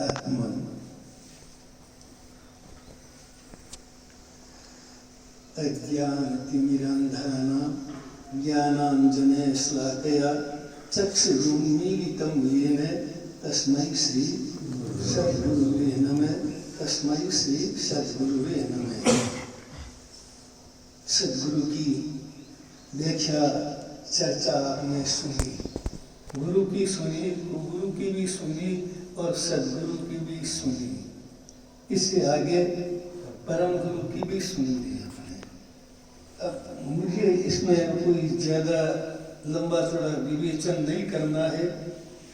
आत्मन अज्ञानतिमिरान्धानां ज्ञानाञ्जनेन श्लाकया चक्षुरुन्मीलितं येन तस्मै श्री सद्गुरुवे नमः। तस्मै श्री सद्गुरुवे नमः। सद्गुरु की व्याख्या चर्चा आपने सुनी, गुरु की सुनी, गुरु की भी सुनी और सद्गुरु की भी सुनी। इससे आगे परम गुरु की भी सुनी आपने। अब मुझे इसमें कोई ज्यादा लंबा चौड़ा विवेचन नहीं करना है,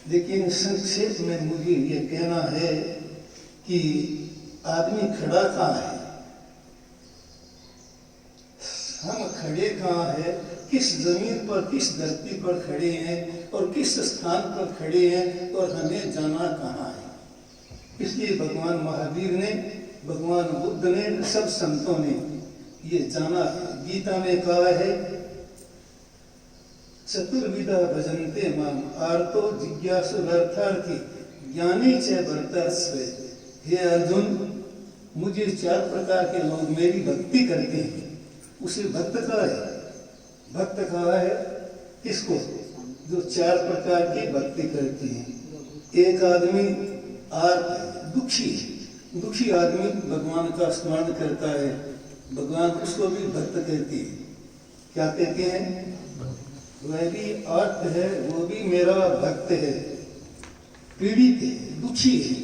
लेकिन संक्षेप में मुझे ये कहना है कि आदमी खड़ा कहाँ है, हम खड़े कहाँ हैं, किस जमीन पर, किस धरती पर खड़े हैं और किस स्थान पर खड़े हैं और हमें जाना कहाँ है। इसलिए भगवान महावीर ने, भगवान बुद्ध ने, सब संतों ने ये जाना। गीता में कहा है चतुर्विधा भजन्ते माम आर्तो जिज्ञासुरर्थार्थी ज्ञानी च भरतर्षभ। हे अर्जुन, मुझे 4 प्रकार के लोग मेरी भक्ति करते हैं। उसे भक्त कहा है, भक्त कहा है किसको, जो 4 प्रकार की भक्ति करती हैं। एक आदमी आर्त दुखी, दुखी आदमी भगवान का स्मरण करता है, भगवान उसको भी भक्त कहती है। क्या कहते हैं, वह भी आर्त है, वो भी मेरा भक्त है। पीड़ित है, दुखी है,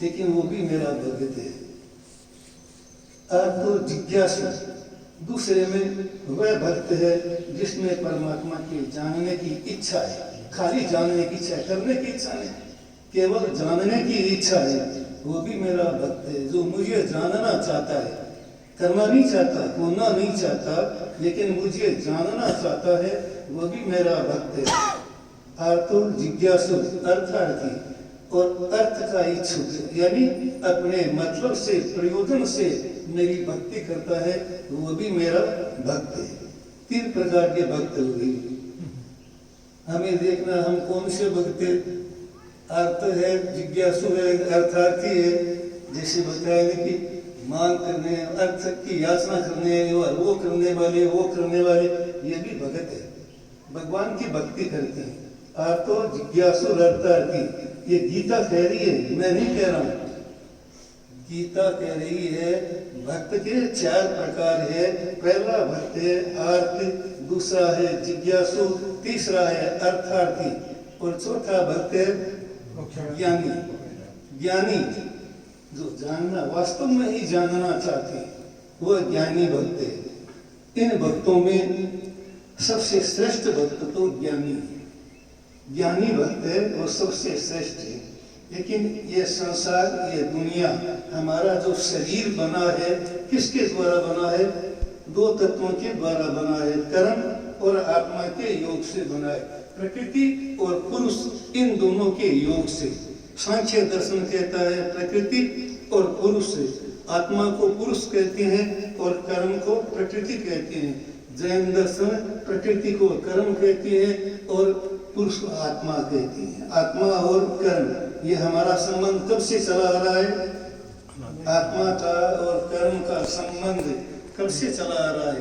लेकिन वो भी मेरा भक्त है। आर्तो जिज्ञासु, दूसरे में वह भक्त है जिसमें परमात्मा के जानने की इच्छा है। खाली जानने की इच्छा, करने की इच्छा नहीं, केवल जानने की इच्छा है, वो भी मेरा भक्त है। जो मुझे जानना चाहता है, करना नहीं चाहता, होना नहीं चाहता, लेकिन मुझे जानना चाहता है, वो भी मेरा भक्त है। आर्तो जिज्ञासु अर्थार्थी, और अर्थ का इच्छुक, यानी अपने मतलब से, प्रयोजन से मेरी भक्ति करता है, वो भी मेरा भक्त है। 3 प्रकार के भक्त हुए। हमें देखना हम कौन से भक्त है। अर्थ है, जिज्ञासु है, अर्थार्थी है। जैसे बताया कि मांग करने, अर्थ की याचना करने, वो करने वाले, वो करने वाले, ये भी भक्त है, भगवान की भक्ति करते हैं। आर्तो जिज्ञासु अर्थार्थी, ये गीता कह रही है, मैं नहीं कह रहा हूं। गीता कह रही है भक्त के 4 प्रकार है। पहला भक्त है आर्त, दूसरा है जिज्ञासु, तीसरा है अर्थार्थी और चौथा भक्त है ज्ञानी। ज्ञानी जो जानना, वास्तव में ही जानना चाहते हैं, वो ज्ञानी भक्त है। इन भक्तों में सबसे श्रेष्ठ भक्त तो ज्ञानी है। ज्ञानी भक्त है वो सबसे श्रेष्ठ है। लेकिन ये संसार, ये दुनिया, हमारा जो शरीर बना है, किसके द्वारा बना है, 2 तत्वों के द्वारा बना है, कर्म और आत्मा के योग से बना है। प्रकृति और पुरुष, इन दोनों के योग से। सांख्य दर्शन कहता है प्रकृति और पुरुष से, आत्मा को पुरुष कहते हैं और कर्म को प्रकृति कहते हैं। जैन दर्शन प्रकृति को कर्म कहती है और पुरुष को आत्मा कहती है। आत्मा और कर्म, ये हमारा संबंध कब से चला आ रहा है, आत्मा का और कर्म का संबंध कब से चला आ रहा है,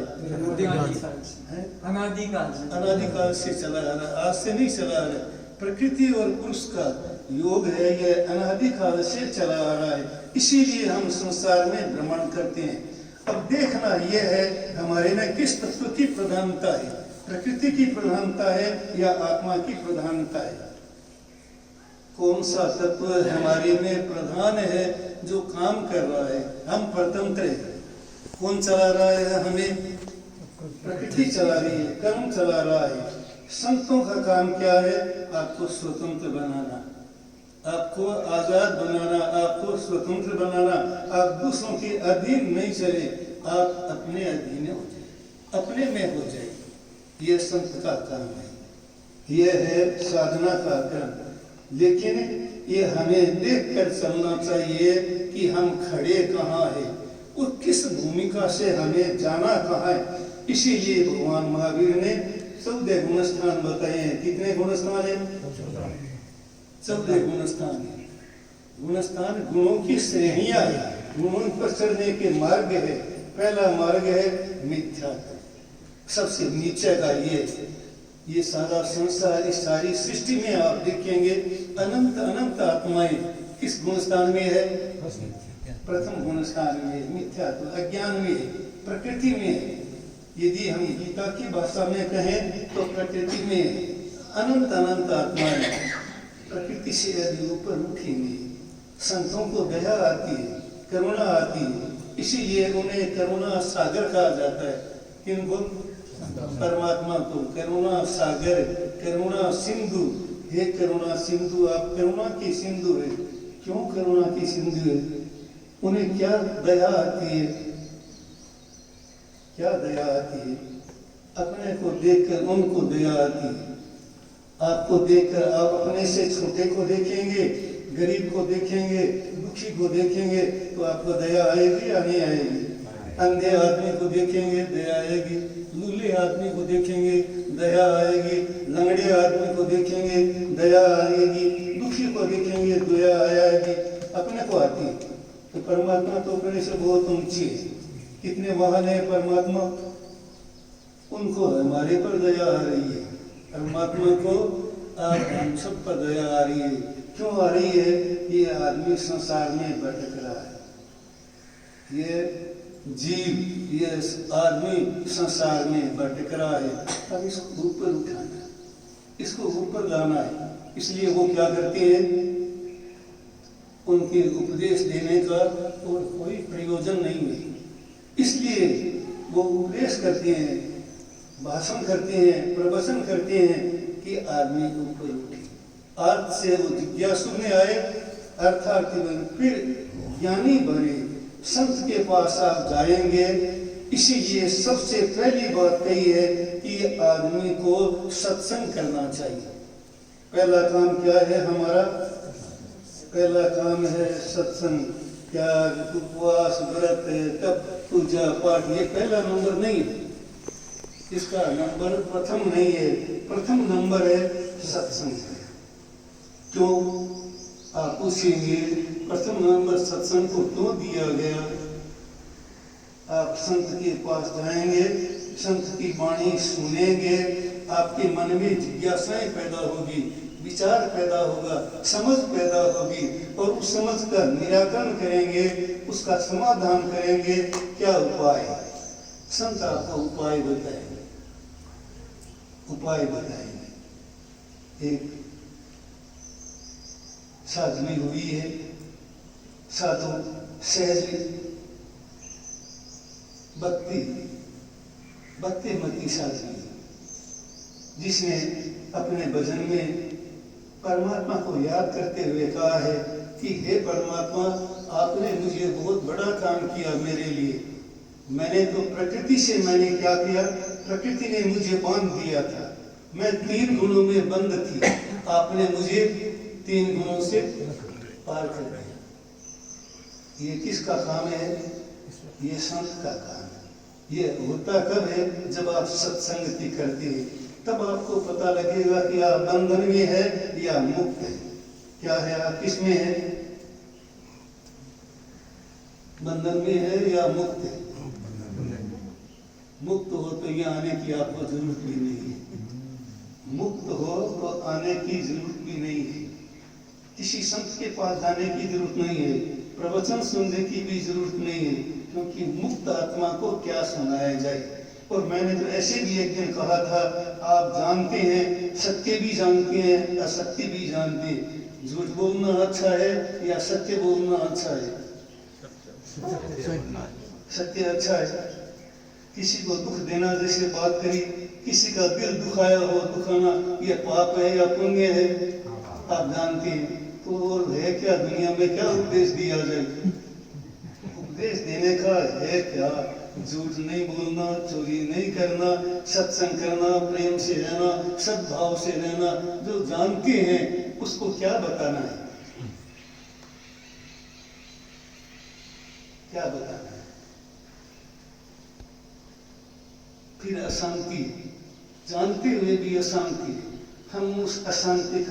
अनादिकाल से चला आ रहा है, आज से नहीं चला आ रहा है। प्रकृति और पुरुष का योग है, ये अनादिकाल से चला आ रहा है। इसीलिए हम संसार में भ्रमण करते हैं। अब देखना यह है हमारे में किस तत्व की प्रधानता है, प्रकृति की प्रधानता है या आत्मा की प्रधानता है। कौन सा तत्व हमारे में प्रधान है जो काम कर रहा है, हम परतंत्र हैं। कौन चला रहा है हमें, प्रकृति चला रही है, कर्म चला रहा है। संतों का काम क्या है, आपको स्वतंत्र बनाना, आपको आजाद बनाना, आपको स्वतंत्र बनाना। आप दूसरों के अधीन नहीं चले, आप अपने अधीन हो जाए, अपने में हो जाए। ये संत का काम है, यह है साधना का क्रम। लेकिन ये हमें देख कर चलना चाहिए कि हम खड़े कहाँ हैं और किस भूमिका से हमें जाना कहाँ है। इसीलिए भगवान महावीर ने 14 गुणस्थान बताए हैं। कितने गुणस्थान है, 14 गुणस्थान है। गुणस्थान गुणों की श्रेणियां है, गुणों पर चढ़ने के मार्ग है। पहला मार्ग है मिथ्या, सबसे नीचे का ये सारा संसार, इस सारी सृष्टि में आप देखेंगे अनंत अनंत आत्माएं किस गुणस्थान में है? प्रथम गुणस्थान में मिथ्या, तो अज्ञान में, प्रकृति में। यदि हम गीता की भाषा में कहें तो प्रकृति में अनंत अनंत आत्माएं प्रकृति से यदि ऊपर उठेंगे, संतों को दया आती है, करुणा आती है, इसीलिए उन्हें करुणा सागर कहा जाता है। किनको? परमात्मा को करुणा सागर, करुणा सिंधु। हे करुणा सिंधु, आप करुणा की सिंधु है। क्यों करुणा की सिंधु है? उन्हें क्या दया आती है? क्या दया आती है? अपने को देखकर उनको दया आती है। आपको देखकर आप अपने से छोटे को देखेंगे, गरीब को देखेंगे, दुखी को देखेंगे तो आपको दया आएगी या नहीं आएगी? अंधे आदमी को देखेंगे दया आएगी, लूले आदमी को देखेंगे दया आएगी, लंगड़े आदमी को देखेंगे दया आएगी, दुखी को देखेंगे दया आएगी, अपने को आती है। तो परमात्मा तो अपने से बहुत ऊंची है। कितने महान है परमात्मा, उनको हमारे पर दया आ रही है। परमात्मा को आप हम सब पर दया आ रही है। क्यों आ रही है? ये आदमी संसार में भटक रहा है, ये जीव, ये आदमी संसार में भटक रहा है। अब इसको ऊपर उठाना है, इसको ऊपर लाना है। इसलिए वो क्या करते हैं? उनके उपदेश देने का और कोई प्रयोजन नहीं है, इसलिए वो उपदेश करते हैं, भाषण करते हैं, प्रवचन करते हैं कि आदमी ऊपर उठे। अर्थ से वो जिज्ञासु में आए, अर्थार्थी बने, फिर ज्ञानी बने, संत के पास आप जाएंगे। इसीलिए सबसे पहली बात कही है कि आदमी को सत्संग करना चाहिए। पहला काम क्या है हमारा? पहला काम है सत्संग, त्याग, उपवास, व्रत, तप, पूजा पाठ। ये पहला नंबर नहीं है, इसका नंबर प्रथम नहीं है। प्रथम नंबर है सत्संग। क्यों? आप पूछेंगे प्रथम नंबर सत्संग को क्यों दिया गया? आप संत के पास जाएंगे, संत की वाणी सुनेंगे, आपके मन में जिज्ञासाएं पैदा होगी, विचार पैदा होगा, समझ पैदा होगी, और उस समझ का निराकरण करेंगे, उसका समाधान करेंगे। क्या उपाय? संत आपको उपाय बताएंगे, उपाय बताएंगे। एक साधवी हुई है, साधु सहज भक्तिमती साधवी, जिसने अपने भजन में परमात्मा को याद करते हुए कहा है कि हे परमात्मा, आपने मुझे बहुत बड़ा काम किया मेरे लिए। मैंने तो प्रकृति से मैंने क्या किया? प्रकृति ने मुझे बांध दिया था, मैं 3 गुणों में बंद थी, आपने मुझे 3 गुणों से पार कर दिया। ये किसका काम है? ये संत का काम है। ये होता कब है? जब आप सत्संगति करते हैं, तब आपको पता लगेगा कि आप बंधन में है या मुक्त है। क्या है? आप किस में है? बंधन में है या मुक्त है? मुक्त हो तो ये आने की आपको जरूरत भी नहीं है। मुक्त हो तो आने की जरूरत भी नहीं है, किसी संत के पास जाने की जरूरत नहीं है, प्रवचन सुनने की भी जरूरत नहीं है, क्योंकि मुक्त आत्मा को क्या सुनाया जाए। और मैंने तो ऐसे भी एक दिन कहा था, आप जानते हैं, सत्य भी जानते हैं, असत्य भी जानते हैं। झूठ बोलना अच्छा है या सत्य बोलना अच्छा है? सत्य अच्छा है। किसी को दुख देना, जैसे बात करी, किसी का दिल दुखाया हो, दुखाना ये पाप है या पुण्य है? आप जानते हैं। तो और है क्या दुनिया में? क्या उपदेश दिया जाए? उपदेश देने का है क्या? झूठ नहीं बोलना, चोरी नहीं करना, सत्संग करना, प्रेम से रहना, सद्भाव से रहना। जो जानते हैं उसको क्या बताना है? क्या बताना है? फिर अशांति, जानते हुए भी अशांति। हम उस अशांति